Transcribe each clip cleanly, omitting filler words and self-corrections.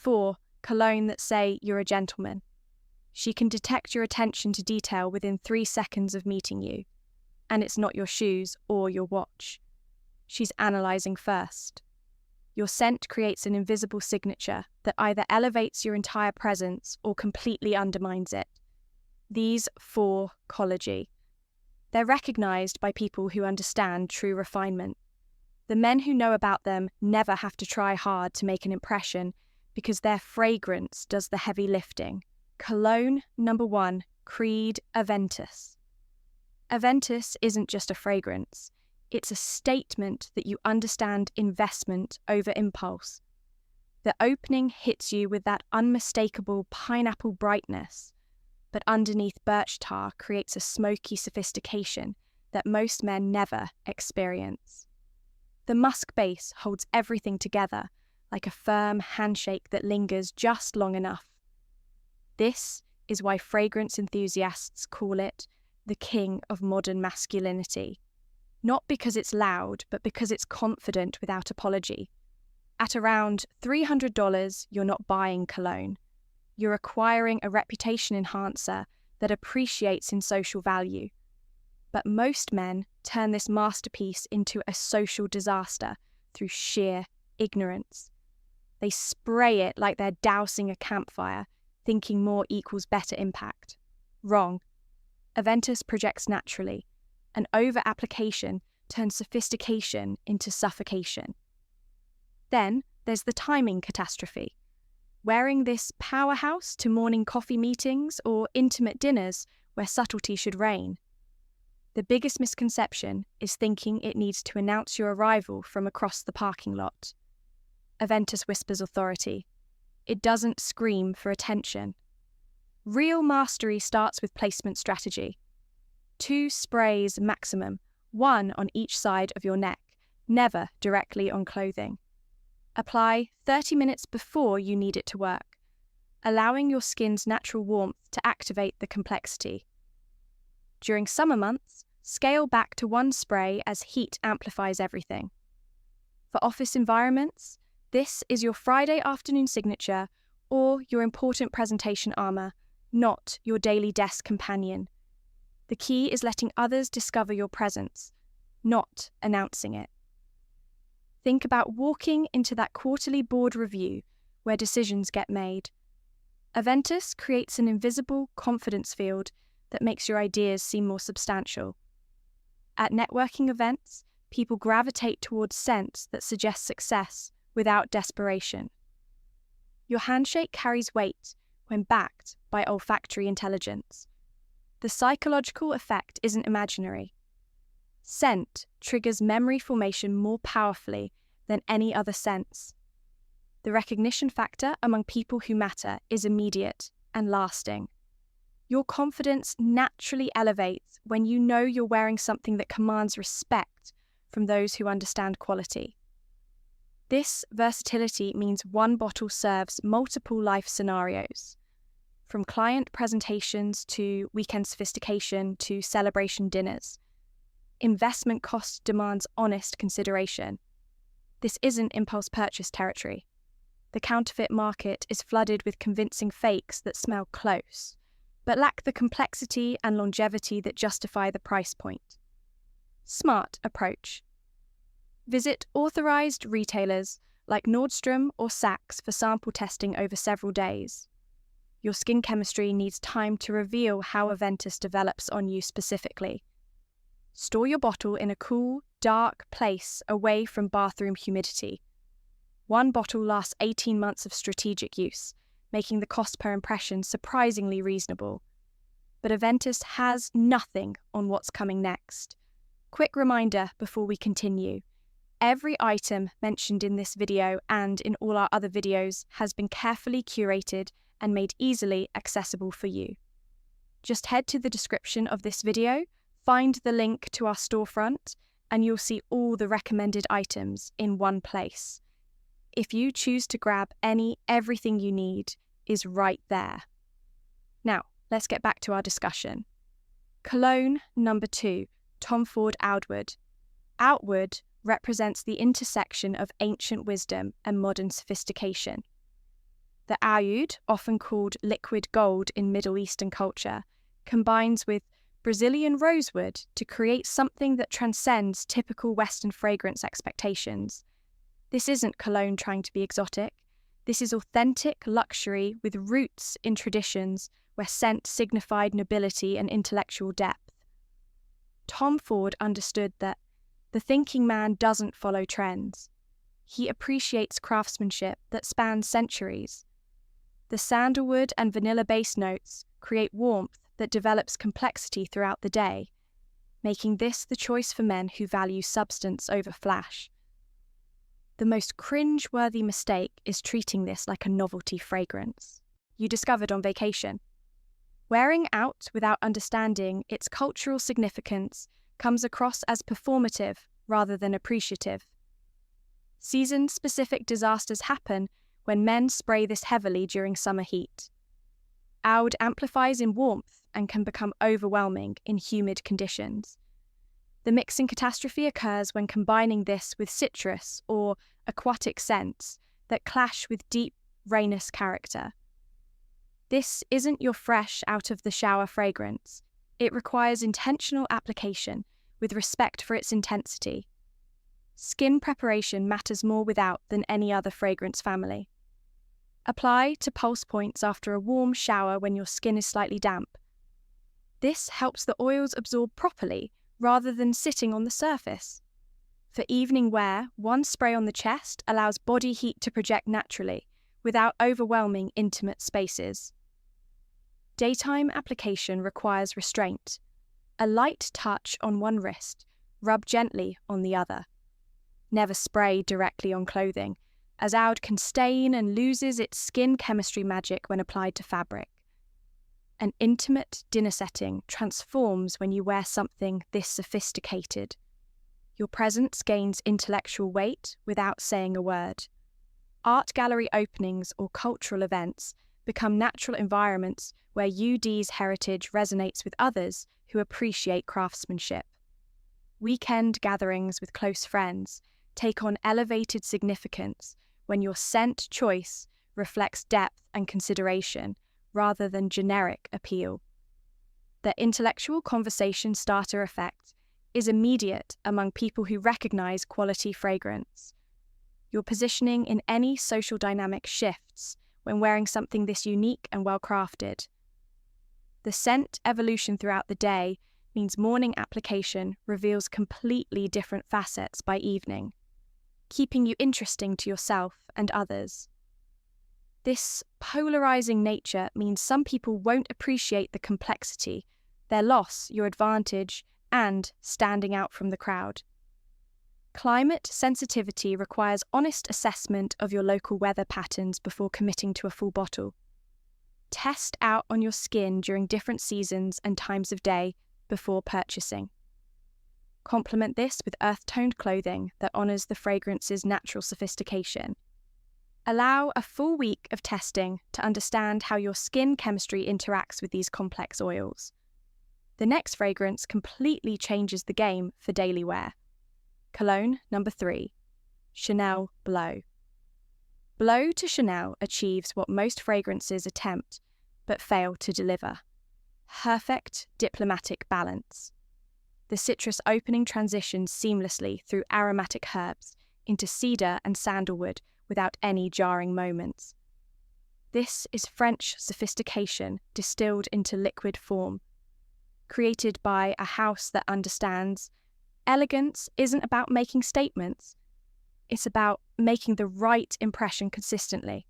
4. Cologne that say you're a gentleman. She can detect your attention to detail within 3 seconds of meeting you, and it's not your shoes or your watch. She's analysing first. Your scent creates an invisible signature that either elevates your entire presence or completely undermines it. These 4 Colognes. They're recognised by people who understand true refinement. The men who know about them never have to try hard to make an impression because their fragrance does the heavy lifting. Cologne number 1, Creed Aventus. Aventus isn't just a fragrance. It's a statement that you understand investment over impulse. The opening hits you with that unmistakable pineapple brightness, but underneath birch tar creates a smoky sophistication that most men never experience. The musk base holds everything together like a firm handshake that lingers just long enough. This is why fragrance enthusiasts call it the king of modern masculinity. Not because it's loud, but because it's confident without apology. At around $300, you're not buying cologne. You're acquiring a reputation enhancer that appreciates in social value. But most men turn this masterpiece into a social disaster through sheer ignorance. They spray it like they're dousing a campfire, thinking more equals better impact. Wrong. Aventus projects naturally. An over-application turns sophistication into suffocation. Then there's the timing catastrophe. Wearing this powerhouse to morning coffee meetings or intimate dinners where subtlety should reign. The biggest misconception is thinking it needs to announce your arrival from across the parking lot. Aventus whispers authority. It doesn't scream for attention. Real mastery starts with placement strategy. 2 sprays maximum, 1 on each side of your neck, never directly on clothing. Apply 30 minutes before you need it to work, allowing your skin's natural warmth to activate the complexity. During summer months, scale back to 1 spray as heat amplifies everything. For office environments, this is your Friday afternoon signature or your important presentation armour, not your daily desk companion. The key is letting others discover your presence, not announcing it. Think about walking into that quarterly board review where decisions get made. Aventus creates an invisible confidence field that makes your ideas seem more substantial. At networking events, people gravitate towards scents that suggest success without desperation. Your handshake carries weight when backed by olfactory intelligence. The psychological effect isn't imaginary. Scent triggers memory formation more powerfully than any other sense. The recognition factor among people who matter is immediate and lasting. Your confidence naturally elevates when you know you're wearing something that commands respect from those who understand quality. This versatility means 1 bottle serves multiple life scenarios, from client presentations to weekend sophistication to celebration dinners. Investment cost demands honest consideration. This isn't impulse purchase territory. The counterfeit market is flooded with convincing fakes that smell close, but lack the complexity and longevity that justify the price point. Smart approach. Visit authorized retailers like Nordstrom or Saks for sample testing over several days. Your skin chemistry needs time to reveal how Aventus develops on you specifically. Store your bottle in a cool, dark place away from bathroom humidity. 1 bottle lasts 18 months of strategic use, making the cost per impression surprisingly reasonable. But Aventus has nothing on what's coming next. Quick reminder before we continue. Every item mentioned in this video and in all our other videos has been carefully curated and made easily accessible for you. Just head to the description of this video, find the link to our storefront, and you'll see all the recommended items in one place. If you choose to grab everything you need is right there. Now, let's get back to our discussion. Cologne number 2, Tom Ford Outward. Outward represents the intersection of ancient wisdom and modern sophistication. The oud, often called liquid gold in Middle Eastern culture, combines with Brazilian rosewood to create something that transcends typical Western fragrance expectations. This isn't cologne trying to be exotic. This is authentic luxury with roots in traditions where scent signified nobility and intellectual depth. Tom Ford understood that the thinking man doesn't follow trends. He appreciates craftsmanship that spans centuries. The sandalwood and vanilla-based notes create warmth that develops complexity throughout the day, making this the choice for men who value substance over flash. The most cringe-worthy mistake is treating this like a novelty fragrance you discovered on vacation. Wearing out without understanding its cultural significance comes across as performative rather than appreciative. Season-specific disasters happen when men spray this heavily during summer heat. Oud amplifies in warmth and can become overwhelming in humid conditions. The mixing catastrophe occurs when combining this with citrus or aquatic scents that clash with deep, rainous character. This isn't your fresh out-of-the-shower fragrance. It requires intentional application with respect for its intensity. Skin preparation matters more without than any other fragrance family. Apply to pulse points after a warm shower when your skin is slightly damp. This helps the oils absorb properly rather than sitting on the surface. For evening wear, one spray on the chest allows body heat to project naturally without overwhelming intimate spaces. Daytime application requires restraint. A light touch on one wrist, rub gently on the other. Never spray directly on clothing, as oud can stain and loses its skin chemistry magic when applied to fabric. An intimate dinner setting transforms when you wear something this sophisticated. Your presence gains intellectual weight without saying a word. Art gallery openings or cultural events become natural environments where UD's heritage resonates with others who appreciate craftsmanship. Weekend gatherings with close friends take on elevated significance when your scent choice reflects depth and consideration rather than generic appeal. The intellectual conversation starter effect is immediate among people who recognize quality fragrance. Your positioning in any social dynamic shifts when wearing something this unique and well-crafted. The scent evolution throughout the day means morning application reveals completely different facets by evening, keeping you interesting to yourself and others. This polarizing nature means some people won't appreciate the complexity, their loss, your advantage, and standing out from the crowd. Climate sensitivity requires honest assessment of your local weather patterns before committing to a full bottle. Test out on your skin during different seasons and times of day before purchasing. Complement this with earth-toned clothing that honors the fragrance's natural sophistication. Allow a full week of testing to understand how your skin chemistry interacts with these complex oils. The next fragrance completely changes the game for daily wear. Cologne number 3, Chanel Blow. Blow to Chanel achieves what most fragrances attempt but fail to deliver. Perfect diplomatic balance. The citrus opening transitions seamlessly through aromatic herbs into cedar and sandalwood without any jarring moments. This is French sophistication distilled into liquid form. Created by a house that understands, elegance isn't about making statements. It's about making the right impression consistently.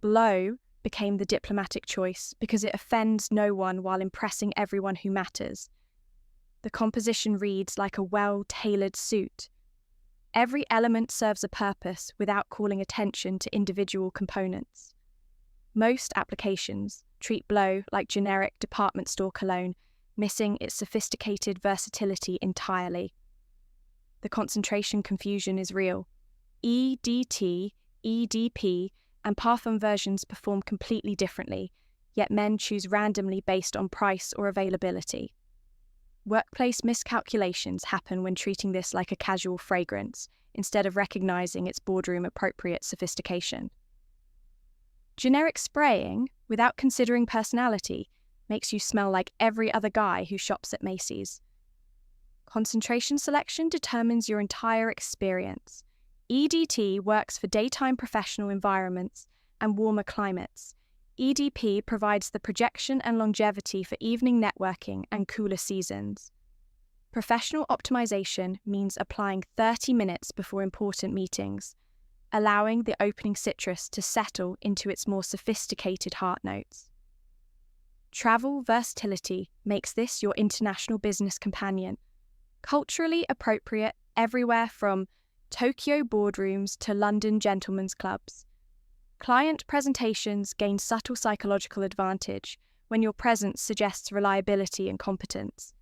Blow became the diplomatic choice because it offends no one while impressing everyone who matters. The composition reads like a well-tailored suit. Every element serves a purpose without calling attention to individual components. Most applications treat Blow like generic department store cologne, missing its sophisticated versatility entirely. The concentration confusion is real. EDT, EDP, and Parfum versions perform completely differently, yet men choose randomly based on price or availability. Workplace miscalculations happen when treating this like a casual fragrance, instead of recognizing its boardroom-appropriate sophistication. Generic spraying, without considering personality, makes you smell like every other guy who shops at Macy's. Concentration selection determines your entire experience. EDT works for daytime professional environments and warmer climates. EDP provides the projection and longevity for evening networking and cooler seasons. Professional optimization means applying 30 minutes before important meetings, allowing the opening citrus to settle into its more sophisticated heart notes. Travel versatility makes this your international business companion, culturally appropriate everywhere from Tokyo boardrooms to London gentlemen's clubs. Client presentations gain subtle psychological advantage when your presence suggests reliability and competence.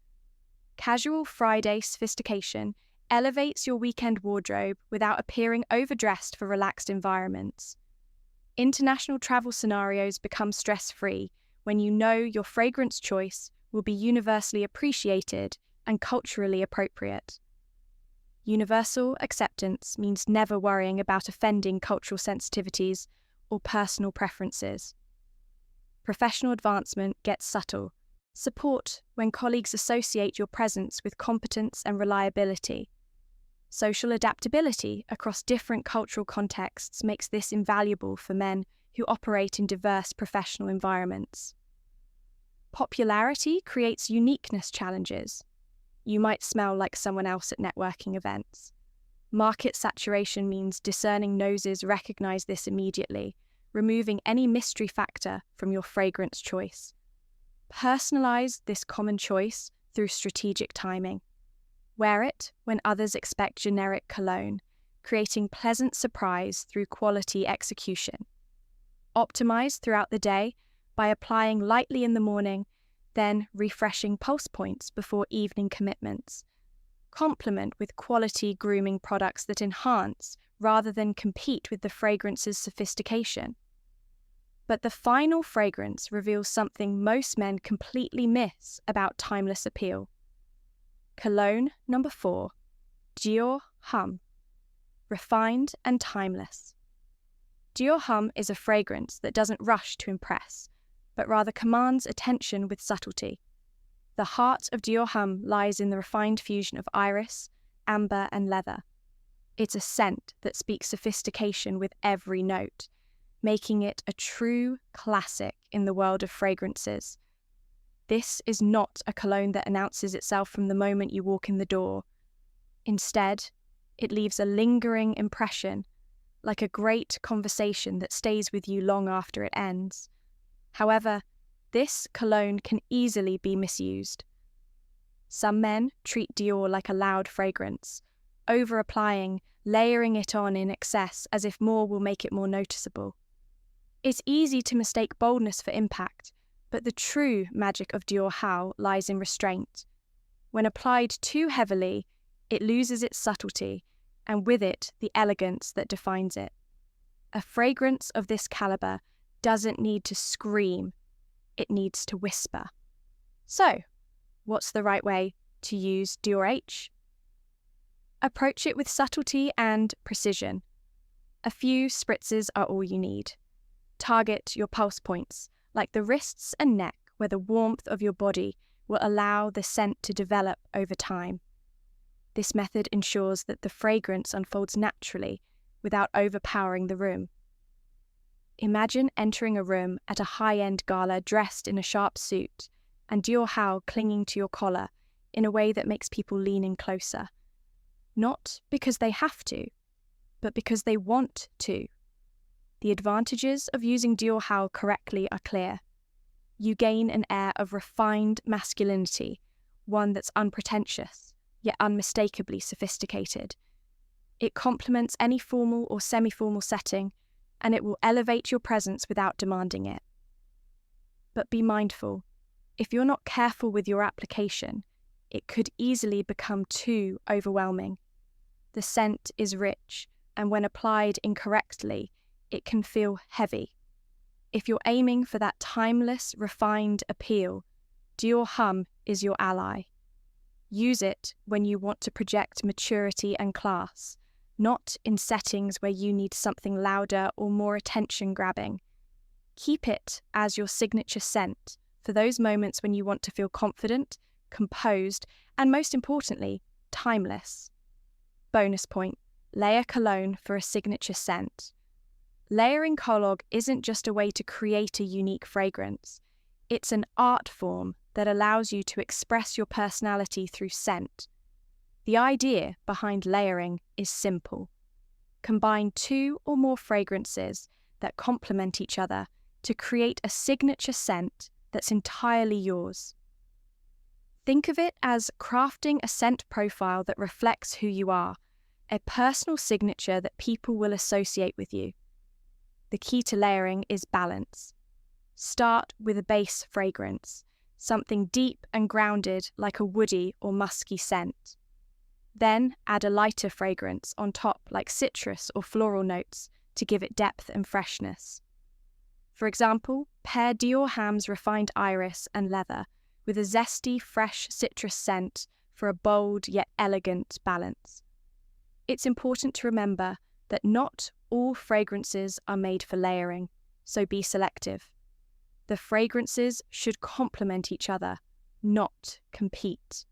Casual Friday sophistication elevates your weekend wardrobe without appearing overdressed for relaxed environments. International travel scenarios become stress-free when you know your fragrance choice will be universally appreciated and culturally appropriate. Universal acceptance means never worrying about offending cultural sensitivities or personal preferences. Professional advancement gets subtle. Support when colleagues associate your presence with competence and reliability. Social adaptability across different cultural contexts makes this invaluable for men who operate in diverse professional environments. Popularity creates uniqueness challenges. You might smell like someone else at networking events. Market saturation means discerning noses recognize this immediately, removing any mystery factor from your fragrance choice. Personalize this common choice through strategic timing. Wear it when others expect generic cologne, creating pleasant surprise through quality execution. Optimize throughout the day by applying lightly in the morning, then refreshing pulse points before evening commitments. Complement with quality grooming products that enhance rather than compete with the fragrance's sophistication. But the final fragrance reveals something most men completely miss about timeless appeal. Cologne number 4, Dior Homme. Refined and timeless. Dior Homme is a fragrance that doesn't rush to impress, but rather commands attention with subtlety. The heart of Dior Homme lies in the refined fusion of iris, amber, and leather. It's a scent that speaks sophistication with every note, making it a true classic in the world of fragrances. This is not a cologne that announces itself from the moment you walk in the door. Instead, it leaves a lingering impression, like a great conversation that stays with you long after it ends. However, this cologne can easily be misused. Some men treat Dior like a loud fragrance, over-applying, layering it on in excess as if more will make it more noticeable. It's easy to mistake boldness for impact, but the true magic of Dior Homme lies in restraint. When applied too heavily, it loses its subtlety, and with it, the elegance that defines it. A fragrance of this caliber doesn't need to scream, it needs to whisper. So, what's the right way to use Dior H? Approach it with subtlety and precision. A few spritzes are all you need. Target your pulse points, like the wrists and neck, where the warmth of your body will allow the scent to develop over time. This method ensures that the fragrance unfolds naturally without overpowering the room. Imagine entering a room at a high-end gala dressed in a sharp suit and Dior Homme clinging to your collar in a way that makes people lean in closer. Not because they have to, but because they want to. The advantages of using Dior Homme correctly are clear. You gain an air of refined masculinity, one that's unpretentious, yet unmistakably sophisticated. It complements any formal or semi-formal setting, and it will elevate your presence without demanding it. But be mindful, if you're not careful with your application, it could easily become too overwhelming. The scent is rich, and when applied incorrectly, it can feel heavy. If you're aiming for that timeless, refined appeal, Dior Homme is your ally. Use it when you want to project maturity and class, not in settings where you need something louder or more attention-grabbing. Keep it as your signature scent for those moments when you want to feel confident, composed, and most importantly, timeless. Bonus point: layer cologne for a signature scent. Layering Colognes isn't just a way to create a unique fragrance. It's an art form that allows you to express your personality through scent. The idea behind layering is simple. Combine 2 or more fragrances that complement each other to create a signature scent that's entirely yours. Think of it as crafting a scent profile that reflects who you are, a personal signature that people will associate with you. The key to layering is balance. Start with a base fragrance, something deep and grounded like a woody or musky scent. Then add a lighter fragrance on top like citrus or floral notes to give it depth and freshness. For example, pair Dior Ham's refined iris and leather with a zesty, fresh citrus scent for a bold yet elegant balance. It's important to remember that not all fragrances are made for layering, so be selective. The fragrances should complement each other, not compete.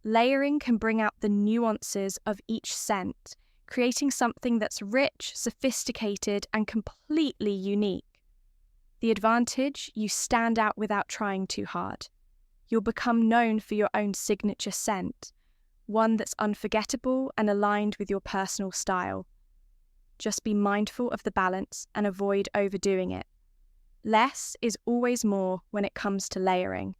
Layering can bring out the nuances of each scent, creating something that's rich, sophisticated, and completely unique. The advantage: you stand out without trying too hard. You'll become known for your own signature scent, one that's unforgettable and aligned with your personal style. Just be mindful of the balance and avoid overdoing it. Less is always more when it comes to layering.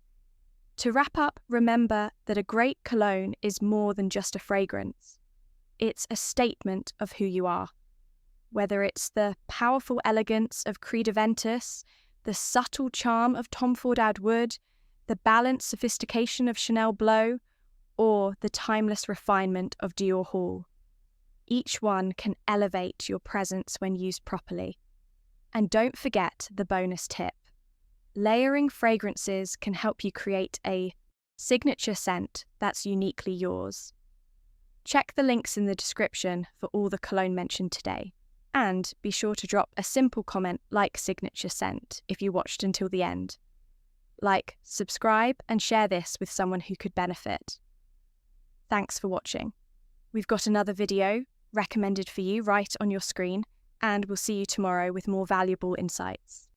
To wrap up, remember that a great cologne is more than just a fragrance. It's a statement of who you are. Whether it's the powerful elegance of Creed Aventus, the subtle charm of Tom Ford Wood, the balanced sophistication of Chanel Blow, or the timeless refinement of Dior Hall. Each one can elevate your presence when used properly. And don't forget the bonus tip. Layering fragrances can help you create a signature scent that's uniquely yours. Check the links in the description for all the cologne mentioned today. And be sure to drop a simple comment like signature scent if you watched until the end. Like, subscribe, and share this with someone who could benefit. Thanks for watching. We've got another video recommended for you right on your screen, and we'll see you tomorrow with more valuable insights.